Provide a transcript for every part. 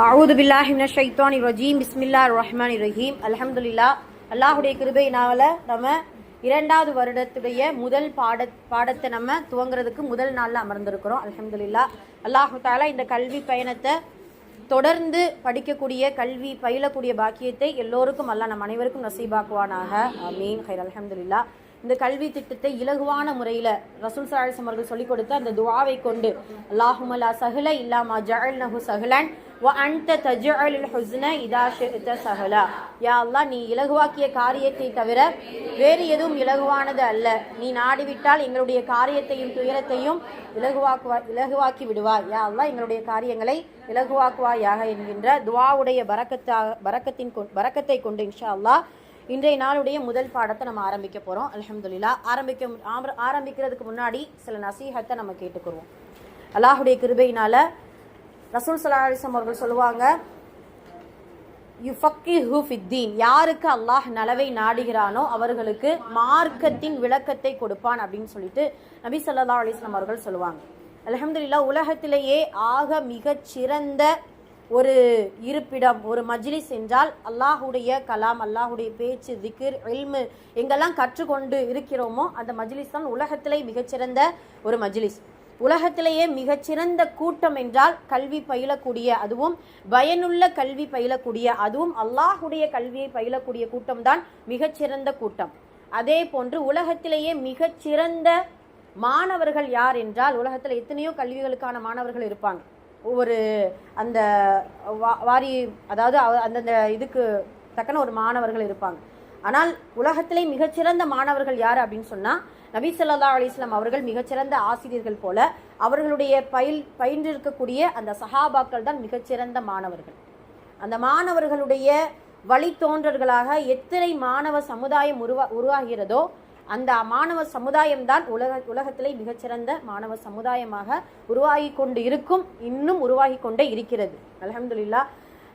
அஊது பில்லாஹி மினஷ் ஷைத்தானிர் ரஜீம். பிஸ்மில்லாஹிர் ரஹ்மானிர் ரஹீம். அல்ஹம்துலில்லாஹ். அல்லாஹ்வுடைய கிருபையினால நம்ம இரண்டாவது வருடத்துடைய முதல் பாடத்தை நம்ம துவங்குறதுக்கு முதல் நாளில் அமர்ந்திருக்கிறோம். அல்ஹம்துலில்லாஹ். அல்லாஹு தஆலா இந்த கல்வி பயணத்தை தொடர்ந்து படிக்கக்கூடிய கல்வி பயிலக்கூடிய பாக்கியத்தை எல்லோருக்கும் அல்லாஹ் நம் அனைவருக்கும் நசீபாக்குவானாக. ஆமீன். ஹைர். அல்ஹம்துலில்லாஹ். இந்த கல்வி திட்டத்தை இலகுவான முறையில் ரசூல் ஸல்லல்லாஹு அலைஹி வஸல்லம் அவர்கள் சொல்லிக் கொடுத்த அந்த துஆவை கொண்டு அல்லாஹும்ம லா சஹல இல்லா மா ஜஅல்னஹு சஹலன் வ அன்த தஜஅலுல் ஹுஸ்ன இதா ஷிஅத சஹலா. யா அல்லாஹ், நீ இலகுவாக்கிய காரியத்தை தவிர வேறு எதுவும் இலகுவானது அல்ல. நீ நாடிவிட்டால் எங்களுடைய காரியத்தையும் துயரத்தையும் இலகுவாக்கி விடுவாய். யா அல்லாஹ், எங்களுடைய காரியங்களை இலகுவாக்குவாயாக என்கின்ற துஆவுடைய பரக்கத்தை கொண்டு இன்ஷா அல்லாஹ் இன்றைய நாளுடைய முதல் பாடத்தை நம்ம ஆரம்பிக்க போகிறோம். அல்ஹம்துலில்லாஹ். ஆரம்பிக்கிறதுக்கு முன்னாடி சில நசீஹத்தை நம்ம கேட்டுக்குருவோம். அல்லாஹுடைய கிருபையினால ரசூல் ஸல்லல்லாஹு அலைஹி வஸல்லம் அவர்கள் சொல்லுவாங்க, யுஃபக்கிஹு ஃபித்தீன், யாருக்கு அல்லாஹ் நலவை நாடுகிறானோ அவர்களுக்கு மார்க்கத்தின் விளக்கத்தை கொடுப்பான் அப்படின்னு சொல்லிட்டு நபி ஸல்லல்லாஹு அலைஹி வஸல்லம் அவர்கள் சொல்லுவாங்க. அல்ஹம்துலில்லாஹ். உலகத்திலேயே ஆக மிகச் சிறந்த ஒரு இருப்பிடம், ஒரு மஜ்லிஸ் என்றால் அல்லாஹுடைய கலாம், அல்லாஹுடைய பேச்சு, திக்ர், இல்மு எங்கெல்லாம் கற்றுக்கொண்டு இருக்கிறோமோ அந்த மஜ்லிஸ் தான் உலகத்திலே மிகச்சிறந்த ஒரு மஜ்லிஸ். உலகத்திலேயே மிகச்சிறந்த கூட்டம் என்றால் கல்வி பயிலக்கூடிய, அதுவும் பயனுள்ள கல்வி பயிலக்கூடிய, அதுவும் அல்லாஹுடைய கல்வியை பயிலக்கூடிய கூட்டம் தான் மிகச்சிறந்த கூட்டம். அதே போன்று உலகத்திலேயே மிகச்சிறந்த மாணவர்கள் யார் என்றால், உலகத்தில் எத்தனையோ கல்விகளுக்கான மாணவர்கள் இருப்பாங்க. ஒவ்வொரு அந்த அதாவது அந்தந்த இதுக்கு தக்கன ஒரு மாணவர்கள் இருப்பாங்க. ஆனால் உலகத்திலே மிகச்சிறந்த மாணவர்கள் யார் அப்படின்னு சொன்னால் நபி ஸல்லல்லாஹு அலைஹி வஸல்லம் அவர்கள் மிகச்சிறந்த ஆசிரியர்கள் போல அவர்களுடைய பயின்றிருக்கக்கூடிய அந்த சஹாபாக்கள் தான் மிகச்சிறந்த மாணவர்கள். அந்த மாணவர்களுடைய வழித்தோன்றர்களாக எத்தனை மாணவ சமுதாயம் உருவாகிறதோ அந்த மாணவ சமுதாயம் தான் உலகத்திலே மிகச்சிறந்த மாணவ சமுதாயமாக உருவாகி கொண்டு இருக்கும், இன்னும் உருவாகி கொண்டே இருக்கிறது. அல்ஹம்துலில்லாஹ்.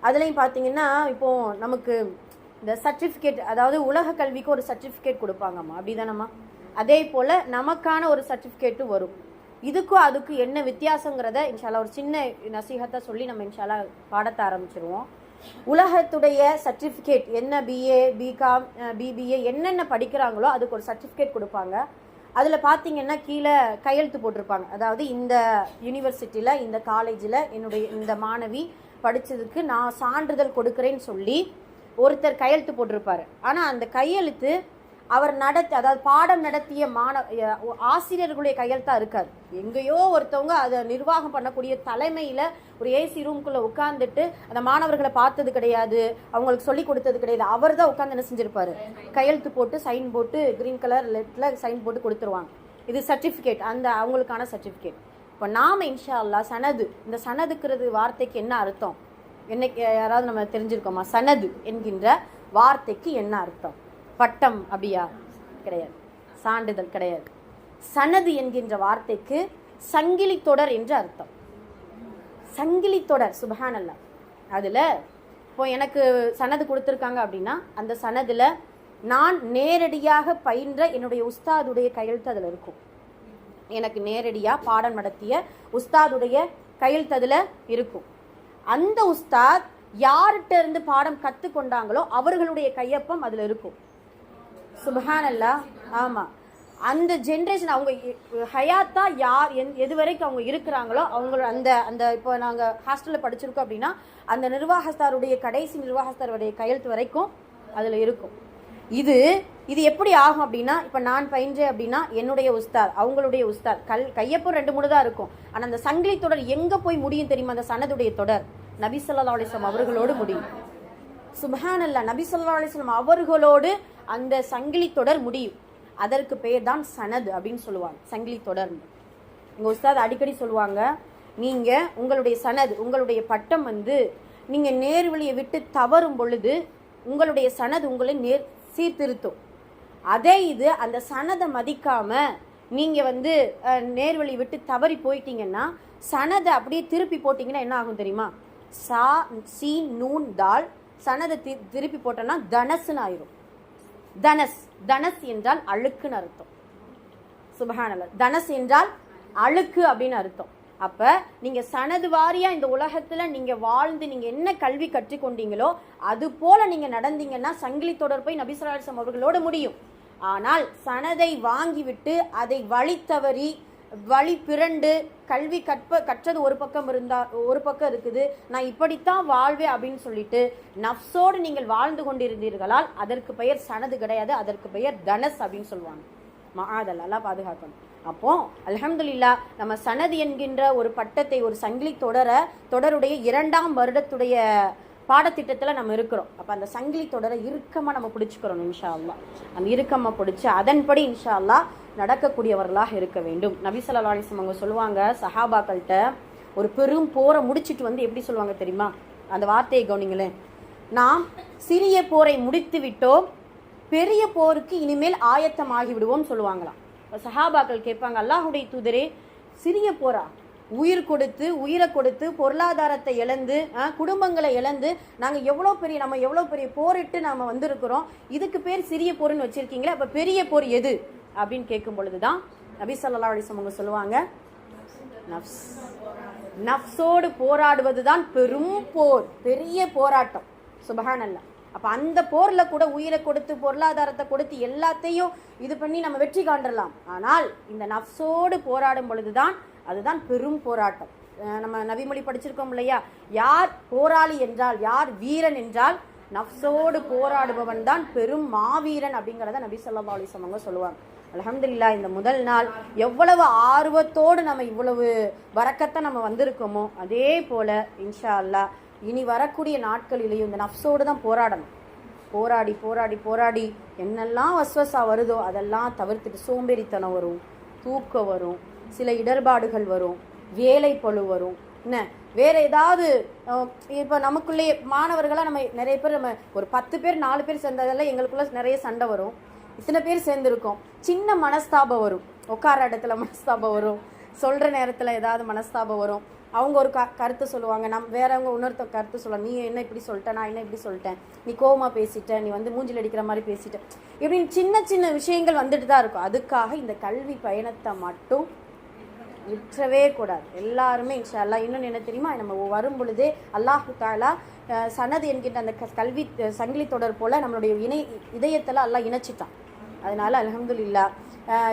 அதுலேயும் பார்த்தீங்கன்னா இப்போ நமக்கு இந்த சர்டிஃபிகேட், அதாவது உலக கல்விக்கு ஒரு சர்டிஃபிகேட் கொடுப்பாங்கம்மா, அப்படிதானம்மா? அதே போல் நமக்கான ஒரு சர்டிஃபிகேட்டும் வரும். இதுக்கும் அதுக்கு என்ன வித்தியாசங்கிறத இன்ஷால்லா ஒரு சின்ன நசீஹத்தை சொல்லி நம்ம இன்ஷால்லா பாடத்தை ஆரம்பிச்சிருவோம். உலகத்துடைய சர்டிஃபிகேட் என்ன, பிஏ, பிகாம், பிபிஏ என்னென்ன படிக்கிறாங்களோ அதுக்கு ஒரு சர்டிஃபிகேட் கொடுப்பாங்க. அதில் பார்த்தீங்கன்னா கீழே கையெழுத்து போட்டிருப்பாங்க. அதாவது இந்த யூனிவர்சிட்டியில், இந்த காலேஜில் என்னுடைய இந்த மாணவி படித்ததுக்கு நான் சான்றிதழ் கொடுக்குறேன்னு சொல்லி ஒருத்தர் கையெழுத்து போட்டிருப்பாரு. ஆனால் அந்த கையெழுத்து அவர் அதாவது பாடம் நடத்திய ஆசிரியர்களுடைய கையெழுத்தாக இருக்காது. எங்கேயோ ஒருத்தவங்க அதை நிர்வாகம் பண்ணக்கூடிய தலைமையில் ஒரு ஏசி ரூம்குள்ளே உட்காந்துட்டு அந்த மாணவர்களை பார்த்தது கிடையாது, அவங்களுக்கு சொல்லி கொடுத்தது கிடையாது. அவர் தான் உட்காந்து என்ன செஞ்சிருப்பாரு, கையெழுத்து போட்டு சைன் போட்டு கிரீன் கலர் லெட்டில் சைன் போட்டு கொடுத்துருவாங்க. இது சர்டிஃபிகேட், அந்த அவங்களுக்கான சர்டிஃபிகேட். இப்போ நாம் இன்ஷா அல்லாஹ் சனது, இந்த சனதுக்கிறது வார்த்தைக்கு என்ன அர்த்தம், என்னைக்கு யாராவது நம்ம தெரிஞ்சிருக்கோமா? சனது என்கின்ற வார்த்தைக்கு என்ன அர்த்தம்? பட்டம் அப்படியா? கிடையாது. சான்றிதழ் கிடையாது. சனது என்கின்ற வார்த்தைக்கு சங்கிலி தொடர் என்று அர்த்தம். சங்கிலி தொடர். சுப்ஹானல்லாஹ். அதில் இப்போ எனக்கு சனது கொடுத்துருக்காங்க அப்படின்னா அந்த சனதில் நான் நேரடியாக பயின்ற என்னுடைய உஸ்தாதுடைய கையெழுத்து அதில் இருக்கும். எனக்கு நேரடியாக பாடம் நடத்திய உஸ்தாதுடைய கையெழுத்து அதில் இருக்கும். அந்த உஸ்தாத் யார்கிட்ட இருந்து பாடம் கற்றுக்கொண்டாங்களோ அவர்களுடைய கையொப்பம் அதில் இருக்கும். சுப்ஹானல்லாஹ். ஆமாம், அந்த ஜென்ரேஷன் அவங்க ஹயாத்தா யார் எது வரைக்கும் அவங்க இருக்கிறாங்களோ அவங்களோட அந்த அந்த இப்போ நாங்கள் ஹாஸ்டலில் படிச்சிருக்கோம் அப்படின்னா அந்த நிர்வாகஸ்தாருடைய கடைசி நிர்வாகஸ்தாருடைய கையெழுத்து வரைக்கும் அதில் இருக்கும். இது எப்படி ஆகும் அப்படின்னா, இப்போ நான் பயின்றேன் அப்படின்னா என்னுடைய உஸ்தாத், அவங்களுடைய உஸ்தாத் கையப்போ 2-3 தான் இருக்கும். ஆனால் அந்த சங்கிலி தொடர் எங்கே போய் முடியும் தெரியுமா? அந்த சனதுடைய தொடர் நபி ஸல்லல்லாஹு அலைஹி வஸல்லம் அவர்களோடு முடியும். சுப்ஹானல்லாஹ். நபி ஸல்லல்லாஹு அலைஹி வஸல்லம் அவர்களோடு அந்த சங்கிலி தொடர் முடியும். அதற்கு பெயர் தான் சனது அப்படின்னு சொல்லுவாங்க, சங்கிலி தொடர். எங்கள் உஸ்தாத் அடிக்கடி சொல்லுவாங்க, நீங்கள் உங்களுடைய சனது, உங்களுடைய பட்டம் நீங்கள் நேர்வழியை விட்டு தவறும் பொழுது உங்களுடைய சனது உங்களை சீர்திருத்தும். அதே இது அந்த சனதை மதிக்காமல் நீங்கள் நேர்வழி விட்டு தவறி போயிட்டீங்கன்னா சனதை அப்படியே திருப்பி போட்டிங்கன்னா என்ன ஆகும் தெரியுமா? சா சி நூன் தால் சனதை திருப்பி போட்டோன்னா தனஸ்ன்னு ஆயிரும். தனஸ் என்றால் அழுக்குன்னு அர்த்தம். சுப்ஹானல்லாஹ். தனஸ் என்றால் அழுக்கு அப்படின்னு அர்த்தம். அப்ப நீங்க சனது வாரியா இந்த உலகத்துல நீங்க வாழ்ந்து நீங்க என்ன கல்வி கற்றுக்கொண்டீங்களோ அது போல நீங்க நடந்தீங்கன்னா சங்கிலி தொடர் போய் நபி ஸல்லல்லாஹு அலைஹி வஸல்லம் அவர்களோட முடியும். ஆனால் சனதை வாங்கிவிட்டு அதை வழி தவறி வழி பிறண்டு கல்வி கற்றது ஒரு பக்கம் இருக்குது, நான் இப்படித்தான் வாழ்வேன் அப்படின்னு சொல்லிட்டு நஃப்ஸோடு நீங்கள் வாழ்ந்து கொண்டிருந்தீர்களால் அதற்கு பெயர் சனது கிடையாது, அதற்கு பெயர் தனஸ் அப்படின்னு சொல்லுவாங்க. மஆதல், அல்லாஹ் பாதுகாக்கணும். அப்போ அல்ஹம்துலில்லாஹ் நம்ம சனது என்கின்ற ஒரு பட்டத்தை, ஒரு சங்கிலி தொடருடைய 2ஆம் வருடத்துடைய பாடத்திட்டத்தில் நம்ம இருக்கிறோம். அப்போ அந்த சங்கிலி தொடரை இறுக்கமாக நம்ம பிடிச்சிக்கிறோம் இன்ஷா அல்லாஹ். அந்த இறுக்கமாக பிடிச்சி அதன்படி இன்ஷா அல்லாஹ் நடக்கக்கூடியவர்களாக இருக்க வேண்டும். நபி ஸல்லல்லாஹு அலைஹி வஸல்லம் அவங்க சொல்லுவாங்க சஹாபாக்கள்கிட்ட, ஒரு பெரும் போரை முடிச்சுட்டு வந்து எப்படி சொல்லுவாங்க தெரியுமா? அந்த வார்த்தையை கவனிங்களேன். நாம் சிறிய போரை முடித்து விட்டோம், பெரிய போருக்கு இனிமேல் ஆயத்தமாகி விடுவோம் சொல்லுவாங்களாம். சஹாபாக்கள் கேட்பாங்க, அல்லாஹுடைய தூதரே, சிறிய போரா? உயிரை கொடுத்து பொருளாதாரத்தை இழந்து குடும்பங்களை இழந்து நாங்கள் நம்ம எவ்வளோ பெரிய போரிட்டு நாம் வந்திருக்கிறோம், இதுக்கு பேர் சிறிய போர்னு வச்சிருக்கீங்களே, அப்போ பெரிய போர் எது அப்படின்னு கேட்கும் பொழுதுதான் நபி ஸல்லல்லாஹு அலைஹி வஸல்லம் சொல்லுவாங்க, நஃப்ஸோடு போராடுவது தான் பெரும் போர், பெரிய போராட்டம். சுப்ஹானல்லாஹ். அப்போ அந்த போரில் கூட உயிரை கொடுத்து பொருளாதாரத்தை கொடுத்து எல்லாத்தையும் இது பண்ணி நம்ம வெற்றி காண்டலாம். ஆனால் இந்த நஃப்ஸோடு போராடும் பொழுதுதான் அதுதான் பெரும் போராட்டம். நம்ம நபிமொழி படிச்சிருக்கோம் இல்லையா, யார் போராளி என்றால், யார் வீரன் என்றால் நஃப்ஸோடு போராடுபவன் தான் பெரும் மாவீரன் அப்படிங்கிறத நபி ஸல்லல்லாஹு அலைஹி வஸல்லம் சொல்லுவாங்க. அல்ஹம்துலில்லாஹ், இந்த முதல் நாள் எவ்வளவு ஆர்வத்தோடு நம்ம இவ்வளவு பரக்கத்தை நம்ம வந்திருக்கோமோ அதே போல இன்ஷா அல்லாஹ் இனி வரக்கூடிய நாட்களிலேயும் இந்த நஃப்ஸோடு தான் போராடணும். போராடி போராடி போராடி என்னெல்லாம் வஸ்வசா வருதோ அதெல்லாம் தவிர்த்துட்டு, சோம்பேறித்தனம் வரும், தூக்கம் வரும், சில இடர்பாடுகள் வரும், வேலை பளு வரும், என்ன வேற ஏதாவது. இப்போ நமக்குள்ளே மாணவர்களாக நம்ம நிறைய பேர், நம்ம ஒரு 10 பேர் 4 பேர் சேர்ந்ததெல்லாம் எங்களுக்குள்ள நிறைய சண்டை வரும். இத்தனை பேர் சேர்ந்துருக்கோம், சின்ன மனஸ்தாபம் வரும், உட்கார இடத்துல மனஸ்தாபம் வரும், சொல்கிற நேரத்தில் ஏதாவது மனஸ்தாபம் வரும். அவங்க ஒரு கருத்து சொல்லுவாங்க, வேறவங்க இன்னொருத்த கருத்து சொல்லுவாங்க, நீ என்ன இப்படி சொல்லிட்ட, நான் என்ன இப்படி சொல்லிட்டேன், நீ கோவமாக பேசிட்ட, நீ மூஞ்சில் அடிக்கிற மாதிரி பேசிட்ட, இப்படின்னு சின்ன சின்ன விஷயங்கள் வந்துட்டு தான் இருக்கும். அதுக்காக இந்த கல்வி பயணத்தை மட்டும் விற்றவே கூடாது. எல்லாருமே இன்ஷா அல்லாஹ். இன்னொன்று என்ன தெரியுமா, நம்ம வரும் பொழுதே அல்லாஹு தஆலா சனது என்கின்ற அந்த கல்வி சங்கிலி தொடர் போல நம்மளுடைய இதயத்தில் அல்லாஹ் இணைச்சிட்டான். அதனால அல்ஹம்துலில்லாஹ்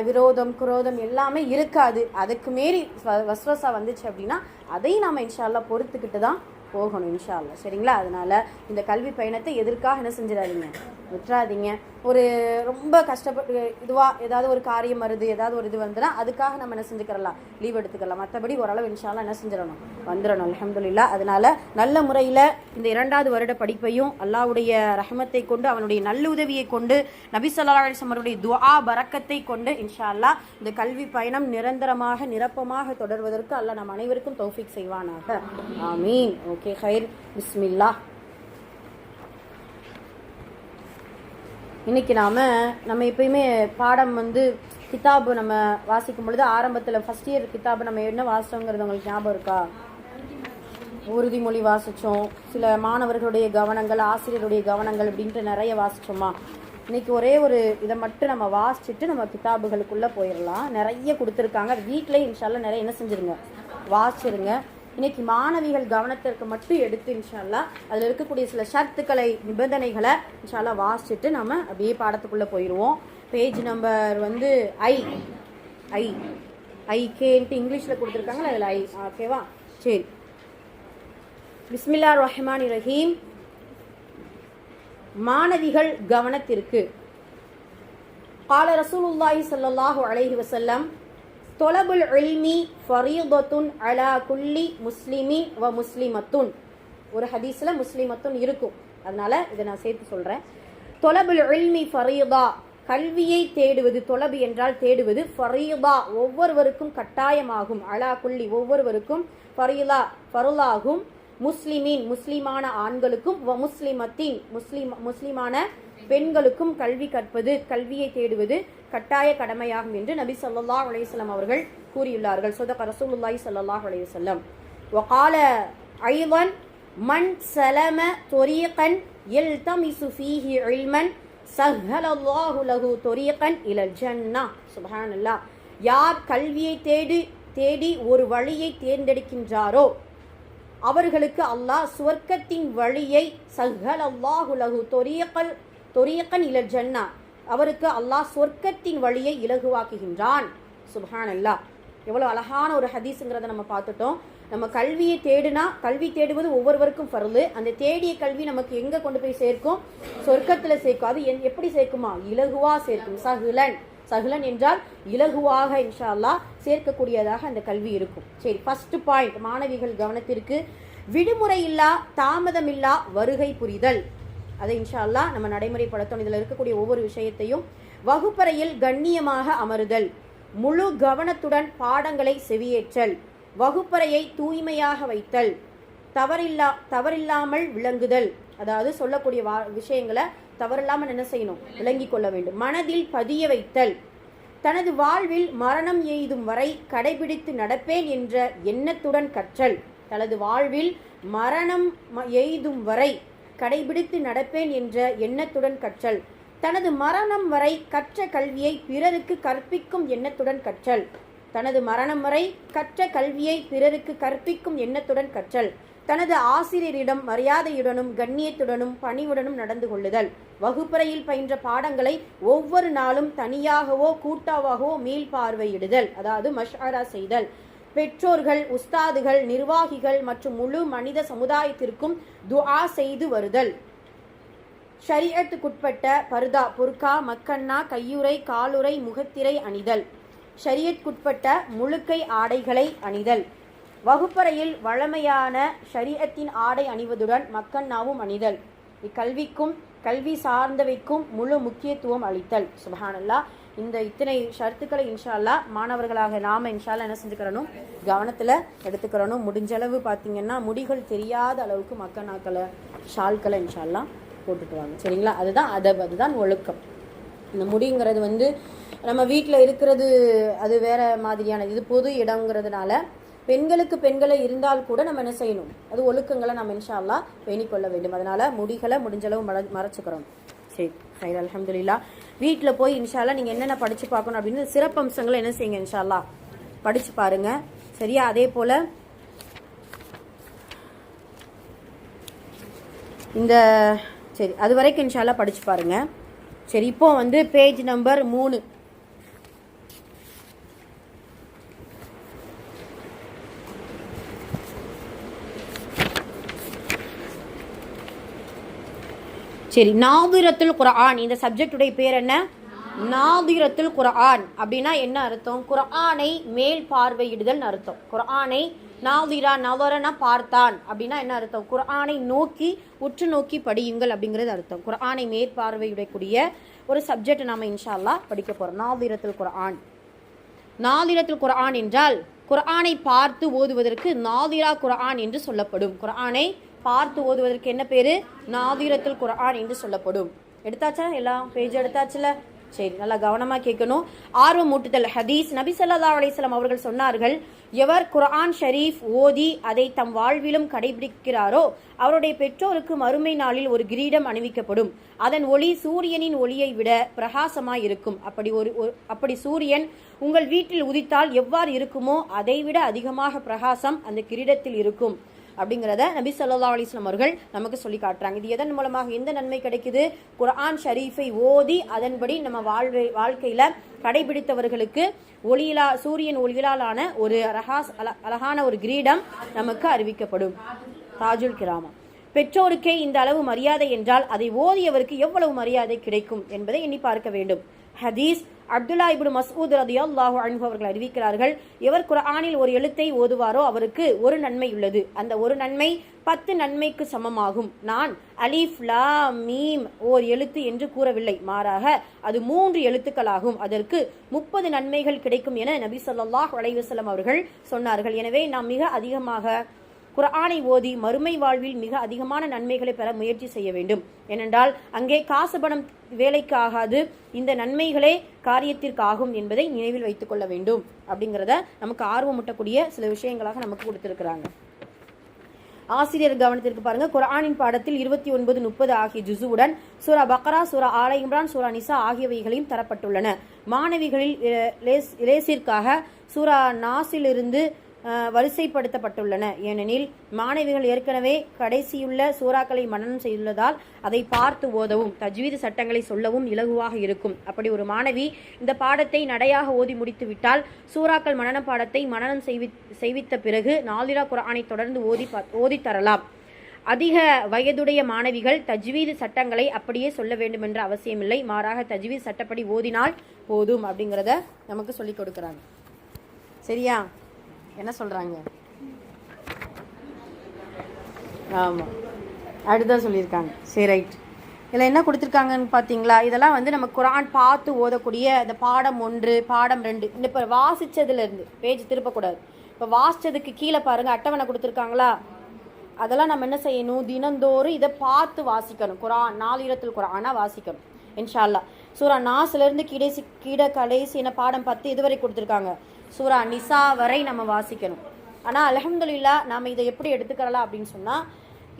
விரோதம் குரோதம் எல்லாமே இருக்காது. அதுக்கு மீறி வஸ்வசா வந்துச்சு அப்படின்னா அதையும் நாம் இன்ஷா அல்லாஹ் பொறுத்துக்கிட்டு தான் போகணும் இன்ஷா அல்லாஹ். சரிங்களா? அதனால இந்த கல்வி பயணத்தை எதற்காக என்ன செஞ்சிடாதீங்க, விட்டுறாதீங்க. ஒரு ரொம்ப கஷ்டப்பட்டு ஏதாவது ஒரு காரியம் வருது, ஏதாவது ஒரு இது வந்துன்னா அதுக்காக நம்ம என்ன செஞ்சுக்கிறலாம், லீவ் எடுத்துக்கலாம். மற்றபடி ஓரளவு இன்ஷா அல்லாஹ் என்ன செஞ்சிடணும், வந்துடணும் அல்ஹம்துலில்லாஹ். அதனால நல்ல முறையில் இந்த 2வது வருட படிப்பையும் அல்லாஹ்வுடைய ரஹமத்தை கொண்டு, அவனுடைய நல்லுதவியை கொண்டு, நபி ஸல்லல்லாஹு அலைஹி வஸல்லம் அவருடைய துஆ பரக்கத்தை கொண்டு இன்ஷா அல்லாஹ் இந்த கல்வி பயணம் நிரந்தரமாக நிரப்பமாக தொடர்வதற்கு அல்லாஹ் நம் அனைவருக்கும் தௌஃபீக் செய்வானாக. ஆமீன். ஓகே, ஹைர். பிஸ்மில்லாஹ். இன்னைக்கு நம்ம எப்பயுமே பாடம் கிதாபு நம்ம வாசிக்கும் பொழுது ஆரம்பத்தில் ஃபர்ஸ்ட் இயர் கிதாபு நம்ம என்ன வாசிச்சோங்கிறது உங்களுக்கு ஞாபகம் இருக்கா? உறுதிமொழி வாசித்தோம், சில மாணவர்களுடைய கவனங்கள், ஆசிரியருடைய கவனங்கள் அப்படின்ட்டு நிறைய வாசித்தோமா. இன்னைக்கு ஒரே ஒரு இதை மட்டும் நம்ம வாசிச்சுட்டு நம்ம கிதாபுகளுக்குள்ளே போயிடலாம். நிறைய கொடுத்துருக்காங்க, வீட்டிலே இன்ஷா அல்லாஹ் நிறைய என்ன செஞ்சுருங்க, வாசிச்சிருங்க. இன்னைக்கு மாணவிகள் கவனத்திற்கு மட்டும் எடுத்து இன்ஷா அல்லாஹ் அதில் இருக்கக்கூடிய சில ஷர்த்துக்களை, நிபந்தனைகளை இன்ஷா அல்லாஹ் வாசிச்சுட்டு நம்ம அப்படியே பாடத்துக்குள்ளே போயிடுவோம். பேஜ் நம்பர் ஐகேன்ட்டு இங்கிலீஷில் கொடுத்துருக்காங்களா, அதில் ஐ. ஓகேவா? சரி. பிஸ்மில்லாஹிர் ரஹ்மானிர் ரஹீம். மாணவிகள் கவனத்திற்கு. قال رسول الله صلى الله عليه وسلم தொலபுல் இல்மி ஃபரீதத்துன் அலா குல்லி முஸ்லிமின் வ முஸ்லிமத்துன். ஒரு ஹதீஸில் முஸ்லிமத்துன் இருக்கும், அதனால இதை நான் சேர்த்து சொல்கிறேன். தொலபுல் இல்மி ஃபரீதா, கல்வியை தேடுவது, தொலபு என்றால் தேடுவது, ஃபரீதா ஒவ்வொருவருக்கும் கட்டாயமாகும், அலா குல்லி ஒவ்வொருவருக்கும், ஃபரீதா ஃபருளாகும், முஸ்லிமின் முஸ்லிமான ஆண்களுக்கும், வ முஸ்லிமத்தின் முஸ்லிமான பெண்களுக்கும் கல்வி கற்பது, கல்வியை தேடுவது கட்டாய கடமையாகும் என்று நபி ஸல்லல்லாஹு அலைஹி வஸல்லம் அவர்கள் கூறியுள்ளார்கள். ஸதக ரசூலுல்லாஹி ஸல்லல்லாஹு அலைஹி வஸல்லம். வகால ஐவன் மன் ஸலம தொரீகன் யல்தமிசு ஃபீஹி இல்மன் ஸஹ்ஹலல்லாஹு லஹு தொரீகன் இலல் ஜன்னah. சுப்ஹானல்லாஹ். யார் கல்வியை தேடி ஒரு வழியை தேர்ந்தெடுக்கின்றாரோ அவர்களுக்கு அல்லாஹ் சுவர்க்கத்தின் வழியை சஹல் அல்லாஹு லஹு தொரியக்கன் இலல் ஜன்னா, அவருக்கு அல்லாஹ் சொர்க்கத்தின் வழியை இலகுவாக்குகின்றான். சுப்ஹானல்லாஹ், எவ்வளவு அழகான ஒரு ஹதீஸுங்கிறத நம்ம பார்த்துட்டோம். நம்ம கல்வியை தேடுனா, கல்வி தேடுவது ஒவ்வொருவருக்கும் ஃபர்லு. அந்த தேடிய கல்வி நமக்கு எங்க கொண்டு போய் சேர்க்கும்? சொர்க்கத்துல சேர்க்கும். அது எப்படி சேர்க்குமா? இலகுவா சேர்க்கும். சஹுலன் என்றால் இலகுவாக இன்ஷா அல்லாஹ் சேர்க்கக்கூடியதாக அந்த கல்வி இருக்கும். சரி, ஃபர்ஸ்ட் பாயிண்ட் மாணவிகள் கவனத்திற்கு, விடுமுறை இல்லா தாமதமில்லா வருகை புரிதல். அதை இன்ஷா அல்லாஹ் நம்ம நடைமுறைப்படுத்தணும். இதில் இருக்கக்கூடிய ஒவ்வொரு விஷயத்தையும், வகுப்பறையில் கண்ணியமாக அமருதல், முழு கவனத்துடன் பாடங்களை செவியேற்றல், வகுப்பறையை தூய்மையாக வைத்தல், தவறில்லாமல் விளங்குதல், அதாவது சொல்லக்கூடிய விஷயங்களை தவறில்லாமல் என்ன செய்யணும்? விளங்கி கொள்ள வேண்டும். மனதில் பதிய வைத்தல், தனது வாழ்வில் மரணம் எய்தும் வரை கடைபிடித்து நடப்பேன் என்ற எண்ணத்துடன் கற்றல். தனது வாழ்வில் மரணம் எய்தும் வரை கடைபிடித்து நடப்பேன் என்ற எண்ணத்துடன் கற்றல். தனது மரணம் வரை கற்ற கல்வியை பிறருக்கு கற்பிக்கும் எண்ணத்துடன் கற்றல். தனது மரணம் வரை கற்ற கல்வியை பிறருக்கு கற்பிக்கும் எண்ணத்துடன் கற்றல். தனது ஆசிரியரிடம் மரியாதையுடனும் கண்ணியத்துடனும் பணிவுடனும் நடந்து கொள்ளுதல். வகுப்பறையில் பயின்ற பாடங்களை ஒவ்வொரு நாளும் தனியாகவோ கூட்டாகவோ மீள்பார்வையிடுதல், அதாவது மஷ்ஆரா செய்தல். பெற்றோர்கள், உஸ்தாதுகள், நிர்வாகிகள் மற்றும் முழு மனித சமுதாயத்திற்கும் துஆ செய்து வருதல். ஷரியத்துக்குட்பட்ட பர்தா, புர்கா, மக்கன்னா, கையுறை, காலுறை, முகத்திரை அணிதல். ஷரியத்துக்குட்பட்ட முழுக்கை ஆடைகளை அணிதல். வகுப்பறையில் வழமையான ஷரியத்தின் ஆடை அணிவதுடன் மக்கன்னாவும் அணிதல். இக்கல்விக்கும் கல்வி சார்ந்தவைக்கும் முழு முக்கியத்துவம் அளித்தல். சுப்ஹானல்லாஹ், இந்த இத்தனை ஷர்த்துக்களை இன்ஷா அல்லாஹ் மாணவர்களாக நாம இன்ஷா அல்லாஹ் என்ன செஞ்சுக்கிறணும்? கவனத்தில் எடுத்துக்கிறணும். முடிஞ்சளவு பார்த்தீங்கன்னா முடிகள் தெரியாத அளவுக்கு மக்கனாக்களை, ஷால்களை இன்ஷா அல்லாஹ் போட்டுட்டு வாங்க. சரிங்களா? அதுதான் அதப், அதுதான் ஒழுக்கம். இந்த முடிங்கிறது நம்ம வீட்டில் இருக்கிறது அது வேற மாதிரியான, இது பொது இடங்கிறதுனால பெண்களுக்கு பெண்களை இருந்தால் கூட நம்ம என்ன செய்யணும்? அது ஒழுக்கங்களை நம்ம இன்ஷா அல்லாஹ் பேணிக்கொள்ள வேண்டும். அதனால முடிகளை முடிஞ்சளவு மறைச்சுக்கிறோம். சரி, சரி, அல்ஹம்துலில்லாஹ். வீட்டில் போய் இன்ஷா அல்லாஹ் நீங்கள் என்னென்ன படித்து பார்க்கணும் அப்படின்னு சிறப்பம்சங்களை என்ன செய்யுங்க? இன்ஷா அல்லாஹ் படித்து பாருங்க. சரியா? அதே போல் இந்த சரி, அது வரைக்கும் இன்ஷா அல்லாஹ் படித்து பாருங்க. சரி, இப்போ பேஜ் நம்பர் 3. சரி, நாதிரத்துல் குர்ஆன், இந்த சப்ஜெக்டுடைய பேர் என்ன? நாதிரத்துல் குர்ஆன் அப்படின்னா என்ன அர்த்தம்? குர்ஆனை மேல் பார்வையிடுதல் அர்த்தம். குர்ஆனை நவரனா பார்த்தான் அப்படின்னா என்ன அர்த்தம்? குர்ஆனை நோக்கி உற்று நோக்கி படியுங்கள் அப்படிங்கிறது அர்த்தம். குர்ஆனை மேற்பார்வையிடக்கூடிய ஒரு சப்ஜெக்ட் நாம இன்ஷா அல்லாஹ் படிக்க போறோம். நாதிரத்துல் குர்ஆன். நாதிரத்துல் குர்ஆன் என்றால் குர்ஆனை பார்த்து ஓதுவதற்கு நாதிரா குர்ஆன் என்று சொல்லப்படும். குர்ஆனை பார்த்து ஓதுவதற்கு என்ன பேரு? நாதிரத்துல் குர்ஆன் என்று சொல்லப்படும். எடுத்தாச்சா? எல்லாம் பேஜ் எடுத்தாச்சுல? சரி, நல்லா கவனமா கேட்கணும். ஆர்வம் ஊட்டுதல். ஹதீஸ், நபி ஸல்லல்லாஹு அலைஹி வஸல்லம் அவர்கள் சொன்னார்கள், எவர் குர்ஆன் ஷரீஃப் ஓதி அதை தம் வாழ்விலும் கடைபிடிக்கிறாரோ அவருடைய பெற்றோருக்கு மறுமை நாளில் ஒரு கிரீடம் அணிவிக்கப்படும். அதன் ஒளி சூரியனின் ஒளியை விட பிரகாசமாய் இருக்கும். அப்படி சூரியன் உங்கள் வீட்டில் உதித்தால் எவ்வாறு இருக்குமோ அதைவிட அதிகமாக பிரகாசம் அந்த கிரீடத்தில் இருக்கும் அப்படிங்கிறத நபி ஸல்லல்லாஹு அலைஹி வஸல்லம் அவர்கள் நமக்கு சொல்லி காட்டுறாங்க. இது எதன் மூலமாக எந்த நன்மை கிடைக்குது? குர்ஆன் ஷரீஃபை ஓதி அதன்படி நம்ம வாழ்க்கையில கடைபிடித்தவர்களுக்கு சூரியன் ஒளியிலான ஒரு அழகான ஒரு கிரீடம் நமக்கு அறிவிக்கப்படும். தாஜுல் கிராமா. பெற்றோருக்கே இந்த அளவு மரியாதை என்றால் அதை ஓதியவருக்கு எவ்வளவு மரியாதை கிடைக்கும் என்பதை எண்ணி பார்க்க வேண்டும். ஹதீஸ், அப்துல்லா இப்னு மஸ்ஊத் ரலியல்லாஹு அன்ஹு அவர்கள் அறிவிக்கிறார்கள், எவர் குர்ஆனில் ஒரு எழுத்தை ஓதுவாரோ அவருக்கு ஒரு நன்மை உள்ளது. அந்த ஒரு நன்மை 10 நன்மைக்கு சமமாகும். நான் அலிஃப் லாம் மீம் ஓர் எழுத்து என்று கூறவில்லை, மாறாக அது 3 எழுத்துக்களாகும். அதற்கு 30 நன்மைகள் கிடைக்கும் என நபி ஸல்லல்லாஹு அலைஹி வஸல்லம் அவர்கள் சொன்னார்கள். எனவே நாம் மிக அதிகமாக குர்ஆனை ஓதி மறுமை வாழ்வில் மிக அதிகமான நன்மைகளை பெற முயற்சி செய்ய வேண்டும். ஏனென்றால் அங்கே காசு பணம் வேலைக்கு ஆகாது, இந்த நன்மைகளே காரியத்திற்கு ஆகும் என்பதை நினைவில் வைத்துக் கொள்ள வேண்டும். அப்படிங்கிறத நமக்கு ஆர்வமூட்டக்கூடிய சில விஷயங்களாக நமக்கு கொடுத்திருக்கிறாங்க. ஆசிரியர் கவனத்திற்கு பாருங்க. குர்ஆனின் பாடத்தில் 29, 30 ஆகிய ஜுசுவுடன் சூரா பக்ரா, சூரா ஆல இம்ரான், சூரா நிசா ஆகியவைகளையும் தரப்பட்டுள்ளன. மாணவிகளில் லேசிற்காக சூரா நாஸிலிருந்து வரிசைப்படுத்தப்பட்டுள்ளன. ஏனெனில் மாணவிகள் ஏற்கனவே கடைசியுள்ள சூறாக்களை மனனம் செய்துள்ளதால் அதை பார்த்து ஓதவும் தஜ்வீது சட்டங்களை சொல்லவும் இலகுவாக இருக்கும். அப்படி ஒரு மாணவி இந்த பாடத்தை நடையாக ஓதி முடித்து விட்டால் சூறாக்கள் மனன பாடத்தை மனனம் செய்வித்த பிறகு நாலிரா குர்ஆனை தொடர்ந்து ஓதி தரலாம். அதிக வயதுடைய மாணவிகள் தஜ்வீது சட்டங்களை அப்படியே சொல்ல வேண்டும் என்ற அவசியமில்லை. மாறாக தஜ்வீது சட்டப்படி ஓதினால் போதும் அப்படிங்கிறத நமக்கு சொல்லிக் கொடுக்குறாங்க. சரியா? என்ன சொல்றாங்க? ஆமாம், அடுத்ததான் சொல்லியிருக்காங்க. சரி, ரைட். இதில் என்ன கொடுத்துருக்காங்கன்னு பார்த்தீங்களா? இதெல்லாம் வந்து நம்ம குர்ஆன் பார்த்து ஓதக்கூடிய இந்த பாடம் 1, பாடம் 2. இந்த இப்போ வாசித்ததுலேருந்து பேஜ் திருப்பக்கூடாது. இப்போ வாசித்ததுக்கு கீழே பாருங்கள் அட்டவணை கொடுத்துருக்காங்களா? அதெல்லாம் நம்ம என்ன செய்யணும்? தினந்தோறும் இதை பார்த்து வாசிக்கணும். குர்ஆன் நாலிரத்துல் குர்ஆனா வாசிக்கணும் இன்ஷா அல்லாஹ். சூரா நாஸ்லேருந்து கடைசி என்ன பாடம் 10 இதுவரை கொடுத்துருக்காங்க. சூரா நிசா வரை நம்ம வாசிக்கணும். ஆனால் அல்ஹம்துலில்லாஹ் நாம் இதை எப்படி எடுத்துக்கலாம் அப்படின்னு சொன்னால்,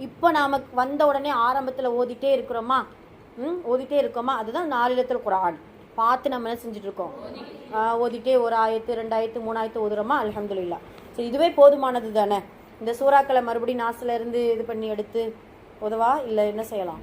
இப்போ நாம் வந்த உடனே ஆரம்பத்தில் ஓதிட்டே இருக்கோமா அதுதான் நாலிரத்துல் குர்ஆன். பார்த்து நம்ம என்ன செஞ்சுட்ருக்கோம்? ஓதிட்டே ஒரு ஆயத்து 2 ஆயத்து 3 ஆயத்து ஓதுறோமா? அல்ஹம்துலில்லாஹ். சரி, இதுவே போதுமானது தானே? இந்த சூறாக்களை மறுபடியும் நாஸ்லேருந்து இது பண்ணி எடுத்து உதவா இல்லை என்ன செய்யலாம்?